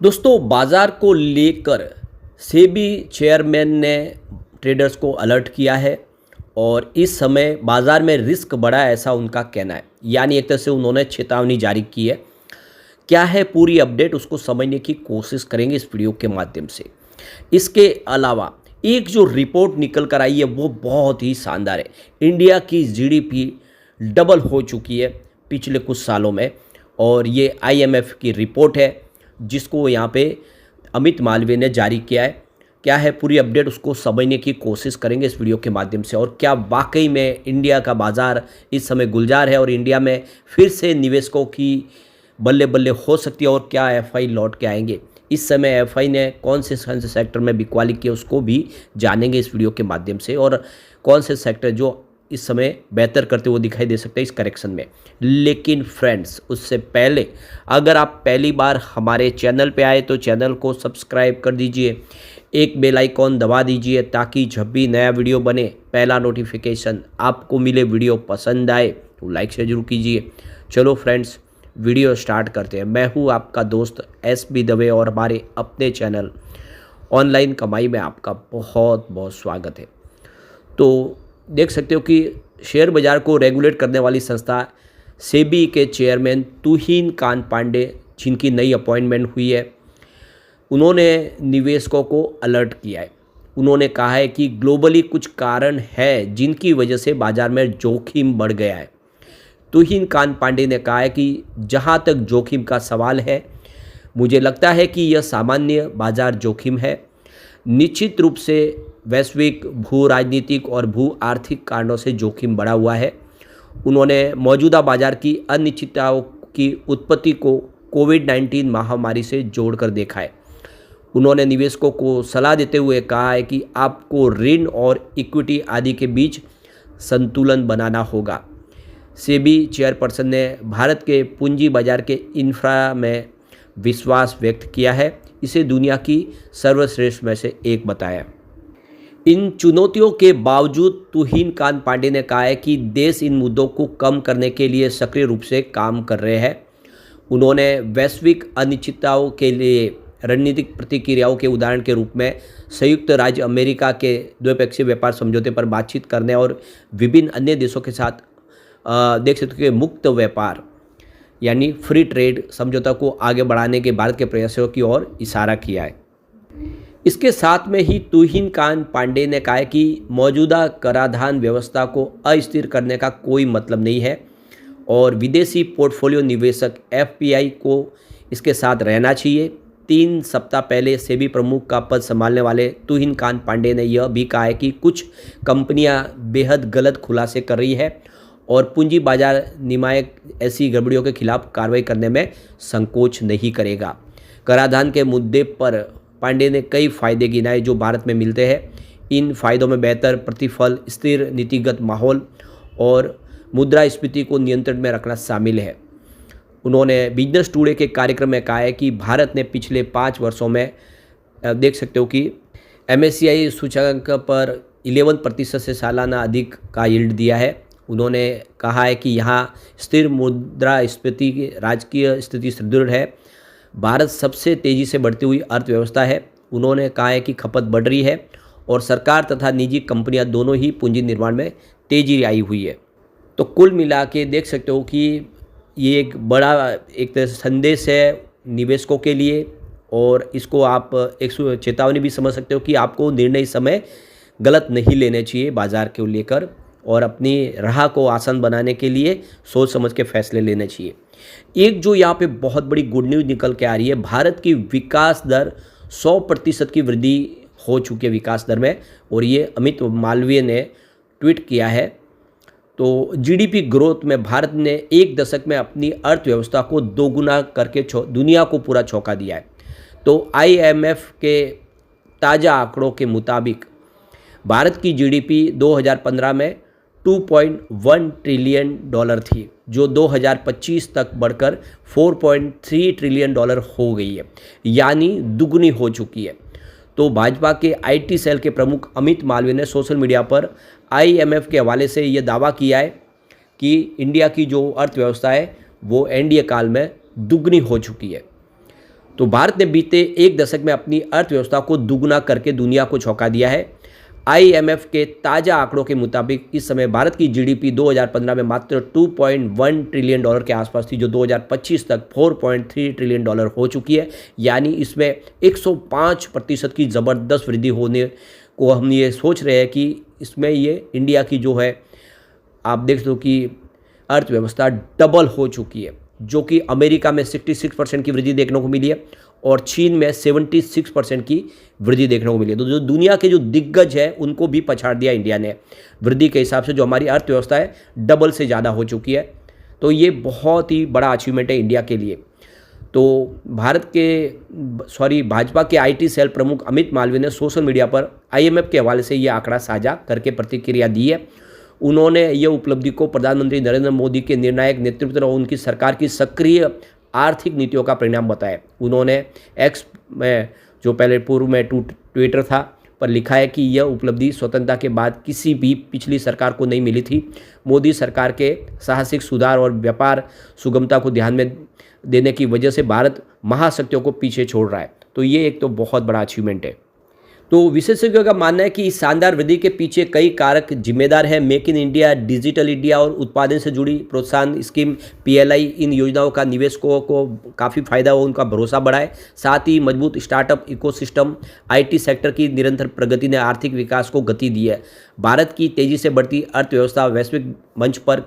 दोस्तों बाजार को लेकर सेबी चेयरमैन ने ट्रेडर्स को अलर्ट किया है और इस समय बाजार में रिस्क बढ़ा है, ऐसा उनका कहना है। यानी एक तरह से उन्होंने चेतावनी जारी की है। क्या है पूरी अपडेट, उसको समझने की कोशिश करेंगे इस वीडियो के माध्यम से। इसके अलावा एक जो रिपोर्ट निकल कर आई है वो बहुत ही शानदार है। इंडिया की जीडीपी डबल हो चुकी है पिछले कुछ सालों में और ये आईएमएफ की रिपोर्ट है जिसको यहाँ पे अमित मालवीय ने जारी किया है। क्या है पूरी अपडेट, उसको समझने की कोशिश करेंगे इस वीडियो के माध्यम से। और क्या वाकई में इंडिया का बाज़ार इस समय गुलजार है और इंडिया में फिर से निवेशकों की बल्ले बल्ले हो सकती है और क्या एफआई लौट के आएंगे। इस समय एफआई ने कौन से सेक्टर में बिकवाली की उसको भी जानेंगे इस वीडियो के माध्यम से, और कौन से सेक्टर जो इस समय बेहतर करते हुए दिखाई दे सकते हैं इस करेक्शन में। लेकिन फ्रेंड्स उससे पहले अगर आप पहली बार हमारे चैनल पे आए तो चैनल को सब्सक्राइब कर दीजिए, एक बेल आइकॉन दबा दीजिए ताकि जब भी नया वीडियो बने पहला नोटिफिकेशन आपको मिले। वीडियो पसंद आए तो लाइक से जरूर कीजिए। चलो फ्रेंड्स वीडियो स्टार्ट करते हैं। मैं हूँ आपका दोस्त एसबी दवे और हमारे अपने चैनल ऑनलाइन कमाई में आपका बहुत बहुत स्वागत है। तो देख सकते हो कि शेयर बाज़ार को रेगुलेट करने वाली संस्था सेबी के चेयरमैन तुहिन कांत पांडे, जिनकी नई अपॉइंटमेंट हुई है, उन्होंने निवेशकों को अलर्ट किया है। उन्होंने कहा है कि ग्लोबली कुछ कारण है जिनकी वजह से बाज़ार में जोखिम बढ़ गया है। तुहिन कांत पांडे ने कहा है कि जहां तक जोखिम का सवाल है, मुझे लगता है कि यह सामान्य बाज़ार जोखिम है। निश्चित रूप से वैश्विक भू राजनीतिक और भू आर्थिक कारणों से जोखिम बढ़ा हुआ है। उन्होंने मौजूदा बाजार की अनिश्चितताओं की उत्पत्ति को कोविड-19 महामारी से जोड़कर देखा है। उन्होंने निवेशकों को सलाह देते हुए कहा है कि आपको ऋण और इक्विटी आदि के बीच संतुलन बनाना होगा। सेबी चेयरपर्सन ने भारत के पूंजी बाजार के इंफ्रा में विश्वास व्यक्त किया है, इसे दुनिया की सर्वश्रेष्ठ में से एक बताया। इन चुनौतियों के बावजूद तुहिन कांत पांडे ने कहा है कि देश इन मुद्दों को कम करने के लिए सक्रिय रूप से काम कर रहे हैं। उन्होंने वैश्विक अनिश्चितताओं के लिए रणनीतिक प्रतिक्रियाओं के उदाहरण के रूप में संयुक्त राज्य अमेरिका के द्विपक्षीय व्यापार समझौते पर बातचीत करने और विभिन्न अन्य देशों के साथ देख सकते हो कि मुक्त व्यापार यानी फ्री ट्रेड समझौता को आगे बढ़ाने के भारत के प्रयासों की ओर इशारा किया है। इसके साथ में ही तुहिन कांत पांडे ने कहा है कि मौजूदा कराधान व्यवस्था को अस्थिर करने का कोई मतलब नहीं है और विदेशी पोर्टफोलियो निवेशक एफपीआई को इसके साथ रहना चाहिए। 3 सप्ताह पहले सेबी प्रमुख का पद संभालने वाले तुहिन कांत पांडे ने यह भी कहा है कि कुछ कंपनियां बेहद गलत खुलासे कर रही है और पूंजी बाजार नियामक ऐसी गड़बड़ियों के खिलाफ कार्रवाई करने में संकोच नहीं करेगा। कराधान के मुद्दे पर पांडे ने कई फायदे गिनाए जो भारत में मिलते हैं। इन फायदों में बेहतर प्रतिफल, स्थिर नीतिगत माहौल और मुद्रास्फीति को नियंत्रण में रखना शामिल है। उन्होंने बिजनेस टुडे के कार्यक्रम में कहा है कि भारत ने पिछले 5 वर्षों में देख सकते हो कि एमएससीआई सूचकांक पर 11% से सालाना अधिक का यील्ड दिया है। उन्होंने कहा है कि यहाँ स्थिर मुद्रास्फीति की राजकीय स्थिति सुदृढ़ है। भारत सबसे तेज़ी से बढ़ती हुई अर्थव्यवस्था है। उन्होंने कहा है कि खपत बढ़ रही है और सरकार तथा निजी कंपनियां दोनों ही पूंजी निर्माण में तेज़ी आई हुई है। तो कुल मिला के देख सकते हो कि ये एक बड़ा एक तरह से संदेश है निवेशकों के लिए और इसको आप एक चेतावनी भी समझ सकते हो कि आपको निर्णय इस समय गलत नहीं लेने चाहिए बाज़ार को लेकर और अपनी राह को आसान बनाने के लिए सोच समझ के फैसले लेने चाहिए। एक जो यहाँ पे बहुत बड़ी गुड न्यूज़ निकल के आ रही है, भारत की विकास दर 100% की वृद्धि हो चुकी है विकास दर में, और ये अमित मालवीय ने ट्वीट किया है। तो जीडीपी ग्रोथ में भारत ने 1 दशक में अपनी अर्थव्यवस्था को दोगुना करके दुनिया को पूरा चौंका दिया है। तो आईएमएफ के ताज़ा आंकड़ों के मुताबिक भारत की जीडीपी 2015 में 2.1 ट्रिलियन डॉलर थी, जो 2025 तक बढ़कर 4.3 ट्रिलियन डॉलर हो गई है, यानी दुगनी हो चुकी है। तो भाजपा के आईटी सेल के प्रमुख अमित मालवीय ने सोशल मीडिया पर आईएमएफ के हवाले से ये दावा किया है कि इंडिया की जो अर्थव्यवस्था है वो एनडीए काल में दुगनी हो चुकी है। तो भारत ने बीते एक दशक में अपनी अर्थव्यवस्था को दुगना करके दुनिया को चौंका दिया है। आईएमएफ के ताज़ा आंकड़ों के मुताबिक इस समय भारत की जीडीपी 2015 में मात्र 2.1 ट्रिलियन डॉलर के आसपास थी, जो 2025 तक 4.3 ट्रिलियन डॉलर हो चुकी है। यानी इसमें 105% की ज़बरदस्त वृद्धि होने को हम ये सोच रहे हैं कि इसमें ये इंडिया की जो है, आप देख सकते हो कि अर्थव्यवस्था डबल हो चुकी है, जो कि अमेरिका में 66% की वृद्धि देखने को मिली है और चीन में 76% की वृद्धि देखने को मिली है। तो जो दुनिया के जो दिग्गज है उनको भी पछाड़ दिया इंडिया ने वृद्धि के हिसाब से। जो हमारी अर्थव्यवस्था है डबल से ज़्यादा हो चुकी है। तो ये बहुत ही बड़ा अचीवमेंट है इंडिया के लिए। तो भाजपा के आईटी सेल प्रमुख अमित मालवीय ने सोशल मीडिया पर आईएमएफ के हवाले से ये आंकड़ा साझा करके प्रतिक्रिया दी है। उन्होंने ये उपलब्धि को प्रधानमंत्री नरेंद्र मोदी के निर्णायक नेतृत्व और उनकी सरकार की सक्रिय आर्थिक नीतियों का परिणाम बताया। उन्होंने एक्स में, जो पहले पूर्व में ट्विटर था, पर लिखा है कि यह उपलब्धि स्वतंत्रता के बाद किसी भी पिछली सरकार को नहीं मिली थी। मोदी सरकार के साहसिक सुधार और व्यापार सुगमता को ध्यान में देने की वजह से भारत महाशक्तियों को पीछे छोड़ रहा है। तो ये एक तो बहुत बड़ा अचीवमेंट है। तो विशेषज्ञों का मानना है कि इस शानदार वृद्धि के पीछे कई कारक जिम्मेदार हैं। Make in India, digital India और उत्पादन से जुड़ी प्रोत्साहन स्कीम, पीएलआई, इन योजनाओं का निवेशकों को काफ़ी फायदा हो, उनका भरोसा बढ़ाए। साथ ही मजबूत स्टार्टअप इकोसिस्टम, आईटी सेक्टर की निरंतर प्रगति ने आर्थिक विकास को गति दी है। भारत की तेजी से बढ़ती अर्थव्यवस्था वैश्विक मंच पर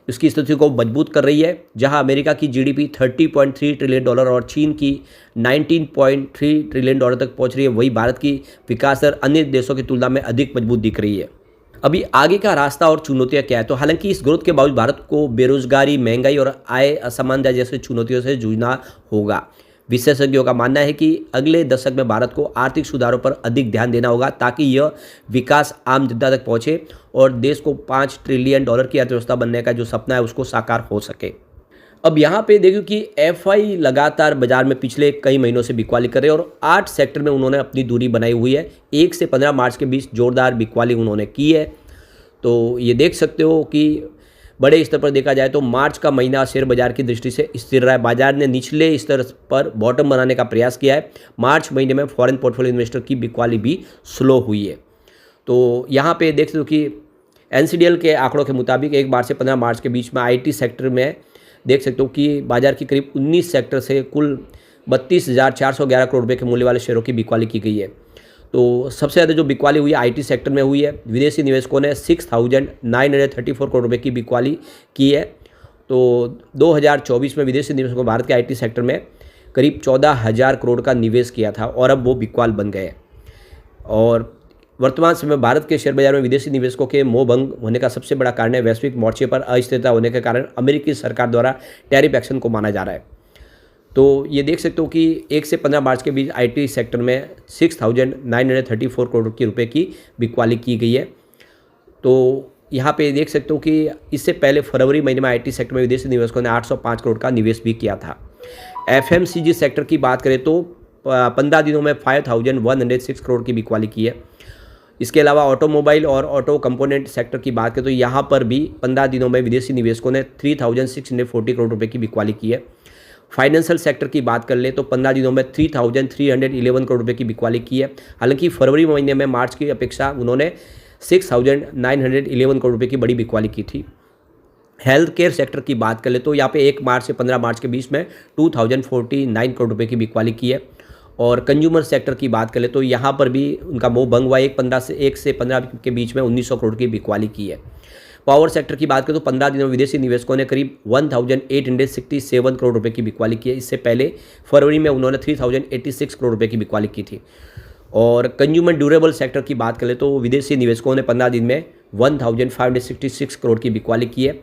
उसकी स्थिति को मजबूत कर रही है। जहां अमेरिका की जीडीपी 30.3 ट्रिलियन डॉलर और चीन की 19.3 ट्रिलियन डॉलर तक पहुंच रही है, वही भारत की विकास दर अन्य देशों की तुलना में अधिक मजबूत दिख रही है। अभी आगे का रास्ता और चुनौतियां क्या है? तो हालांकि इस ग्रोथ के बावजूद भारत को बेरोजगारी, महंगाई और आय असमानता जैसे चुनौतियों से जूझना होगा। विशेषज्ञों का मानना है कि अगले दशक में भारत को आर्थिक सुधारों पर अधिक ध्यान देना होगा ताकि यह विकास आम जनता तक पहुंचे और देश को 5 ट्रिलियन डॉलर की अर्थव्यवस्था बनने का जो सपना है उसको साकार हो सके। अब यहाँ पे देखो कि एफआई लगातार बाजार में पिछले कई महीनों से बिकवाली कर रहे हैं और 8 सेक्टर में उन्होंने अपनी दूरी बनाई हुई है। 1 से 15 मार्च के बीच जोरदार बिकवाली उन्होंने की है। तो ये देख सकते हो कि बड़े स्तर पर देखा जाए तो मार्च का महीना शेयर बाजार की दृष्टि से स्थिर रहा है। बाजार ने निचले स्तर पर बॉटम बनाने का प्रयास किया है। मार्च महीने में फॉरेन पोर्टफोलियो इन्वेस्टर की बिकवाली भी स्लो हुई है। तो यहाँ पे देख सकते हो कि एनसीडीएल के आंकड़ों के मुताबिक 1 मार्च से 15 मार्च के बीच में आईटी सेक्टर में देख सकते हो कि बाजार की करीब 19 सेक्टर से कुल 32,411 करोड़ रुपये के मूल्य वाले शेयरों की बिकवाली की गई है। तो सबसे ज़्यादा जो बिकवाली हुई है आईटी सेक्टर में हुई है। विदेशी निवेशकों ने 6,934 करोड़ रुपये की बिकवाली की है। तो 2024 में विदेशी निवेशकों ने भारत के आईटी सेक्टर में करीब 14,000 करोड़ का निवेश किया था और अब वो बिकवाल बन गए। और वर्तमान समय भारत के शेयर बाजार में विदेशी निवेशकों के मोह भंग होने का सबसे बड़ा कारण है वैश्विक मोर्चे पर अस्थिरता होने के कारण अमेरिकी सरकार द्वारा टैरिफ एक्शन को माना जा रहा है। तो ये देख सकते हो कि 1 से 15 मार्च के बीच आईटी सेक्टर में 6,934 करोड़ रुपए की बिकवाली की गई है। तो यहाँ पे देख सकते हो कि इससे पहले फरवरी महीने में आईटी सेक्टर में विदेशी निवेशकों ने 805 करोड़ का निवेश भी किया था। एफएमसीजी सेक्टर की बात करें तो 15 दिनों में 5,106 करोड़ की बिकवाली की है। इसके अलावा ऑटोमोबाइल और ऑटो कंपोनेंट सेक्टर की बात करें तो यहाँ पर भी 15 दिनों में विदेशी निवेशकों ने 3,640 करोड़ रुपए की बिकवाली की है। फाइनेंशियल सेक्टर की बात कर ले तो 15 दिनों में 3,311 करोड़ रुपए की बिकवाली की है। हालांकि फरवरी महीने में मार्च की अपेक्षा उन्होंने 6,911 करोड़ रुपए की बड़ी बिकवाली की थी। हेल्थ केयर सेक्टर की बात कर ले तो यहाँ पे 1 मार्च से 15 मार्च के बीच में 2,049 करोड़ रुपए की बिकवाली की है। और कंज्यूमर सेक्टर की बात करें तो यहाँ पर भी उनका मोह भंग हुआ। 1 से 15 के बीच में 1,900 करोड़ की बिकवाली की है। पावर सेक्टर की बात करें तो 15 दिनों में विदेशी निवेशकों ने करीब 1,867 करोड़ रुपए की बिकवाली की है। इससे पहले फरवरी में उन्होंने 3,086 करोड़ रुपए की बिकवाली की थी। और कंज्यूमर ड्यूरेबल सेक्टर की बात करें तो विदेशी निवेशकों ने 15 दिन में 1,566 करोड़ की बिकवाली की है।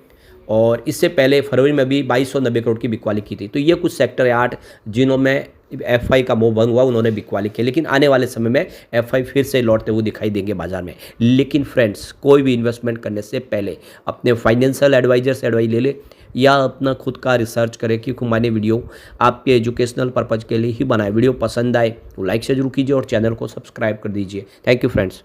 और इससे पहले फरवरी में भी 2,290 करोड़ की बिकवाली की थी। तो ये कुछ सेक्टर है 8 जिनों में एफआई का मोह भंग हुआ, उन्होंने बिकवाली की। लेकिन आने वाले समय में एफआई फिर से लौटते हुए दिखाई देंगे बाजार में। लेकिन फ्रेंड्स, कोई भी इन्वेस्टमेंट करने से पहले अपने फाइनेंशियल एडवाइजर से एडवाइस ले ले या अपना खुद का रिसर्च करें, क्योंकि मैंने वीडियो आपके एजुकेशनल पर्पज़ के लिए ही बनाए। वीडियो पसंद आए तो लाइक से जरूर कीजिए और चैनल को सब्सक्राइब कर दीजिए। Thank you friends.